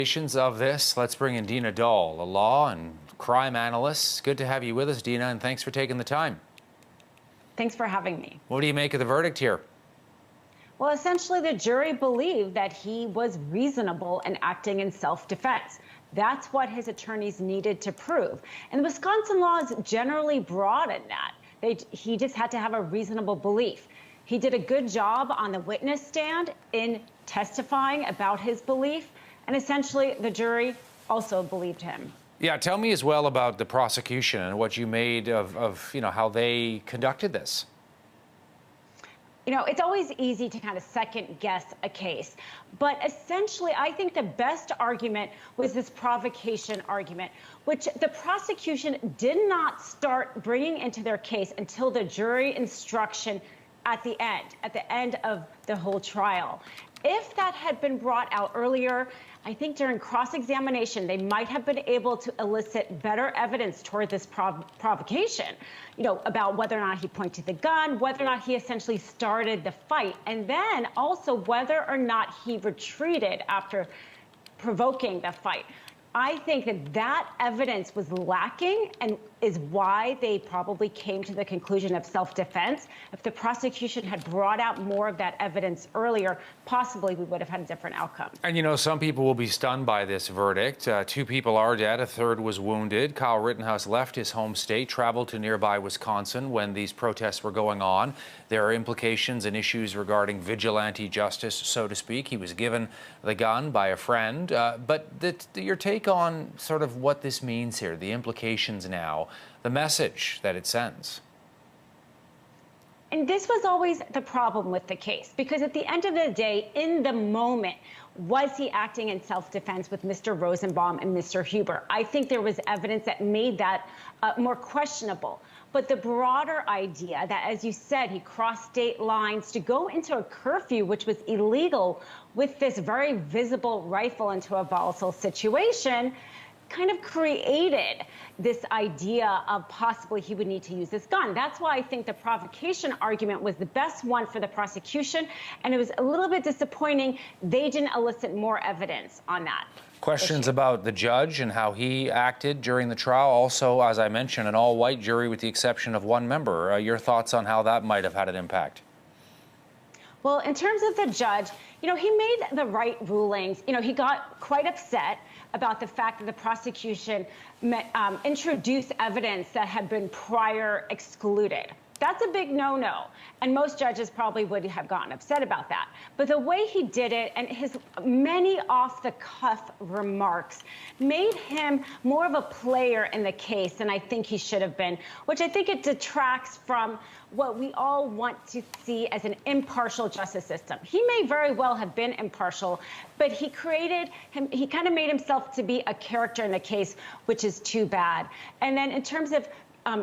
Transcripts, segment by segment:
Of this, let's bring in Dina Dahl, a law and crime analyst. Good to have you with us, Dina, and thanks for taking the time. Thanks for having me. What do you make of the verdict here? Well, essentially, the jury believed that he was reasonable and acting in self-defense. That's what his attorneys needed to prove. And the Wisconsin laws generally broaden that. He just had to have a reasonable belief. He did a good job on the witness stand in testifying about his belief. And essentially, the jury also believed him. Yeah, tell me as well about the prosecution and what you made of how they conducted this. You know, it's always easy to kind of second guess a case. But essentially, I think the best argument was this provocation argument, which the prosecution did not start bringing into their case until the jury instruction at the end of the whole trial. If that had been brought out earlier, I think during cross-examination, they might have been able to elicit better evidence toward this provocation, about whether or not he pointed the gun, whether or not he essentially started the fight, and then also whether or not he retreated after provoking the fight. I think that evidence was lacking and is why they probably came to the conclusion of self-defense. If the prosecution had brought out more of that evidence earlier, possibly we would have had a different outcome. And some people will be stunned by this verdict. 2 people are dead, a 3rd was wounded. Kyle Rittenhouse left his home state, traveled to nearby Wisconsin when these protests were going on. There are implications and issues regarding vigilante justice, so to speak. He was given the gun by a friend. But your take on sort of what this means here, the implications now, the message that it sends. And this was always the problem with the case, because at the end of the day, in the moment, was he acting in self-defense with Mr. Rosenbaum and Mr. Huber? I think there was evidence that made that more questionable. But the broader idea that, as you said, he crossed state lines to go into a curfew, which was illegal, with this very visible rifle into a volatile situation, kind of created this idea of possibly he would need to use this gun. That's why I think the provocation argument was the best one for the prosecution, and it was a little bit disappointing they didn't elicit more evidence on that. Questions about the judge and how he acted during the trial. Also, as I mentioned, an all-white jury with the exception of 1 member. Your thoughts on how that might have had an impact? Well, in terms of the judge, he made the right rulings. He got quite upset about the fact that the prosecution introduced evidence that had been prior excluded. That's a big no-no, and most judges probably would have gotten upset about that. But the way he did it and his many off-the-cuff remarks made him more of a player in the case than I think he should have been, which I think it detracts from what we all want to see as an impartial justice system. He may very well have been impartial, but he kind of made himself to be a character in the case, which is too bad. And then in terms of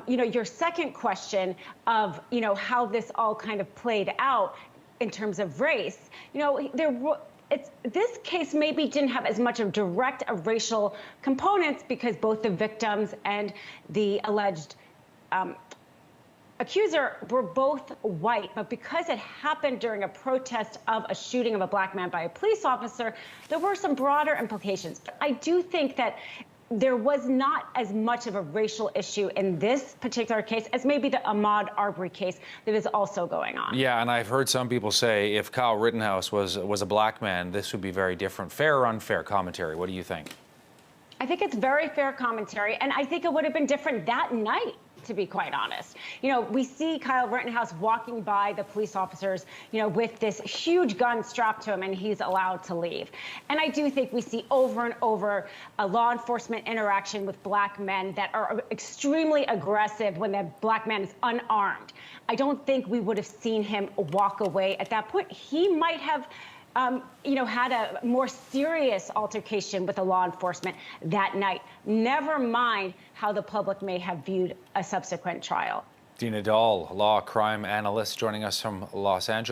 your second question of, how this all kind of played out in terms of race, this case maybe didn't have as much of direct racial components because both the victims and the alleged accuser were both white, but because it happened during a protest of a shooting of a black man by a police officer, there were some broader implications. But I do think that there was not as much of a racial issue in this particular case as maybe the Ahmaud Arbery case that is also going on. Yeah, and I've heard some people say if Kyle Rittenhouse was a black man, this would be very different. Fair or unfair commentary? What do you think? I think it's very fair commentary, and I think it would have been different that night, to be quite honest. We see Kyle Rittenhouse walking by the police officers, with this huge gun strapped to him, and he's allowed to leave. And I do think we see over and over a law enforcement interaction with black men that are extremely aggressive when the black man is unarmed. I don't think we would have seen him walk away at that point. He might have had a more serious altercation with the law enforcement that night. Never mind how the public may have viewed a subsequent trial. Dina Dahl, law crime analyst, joining us from Los Angeles.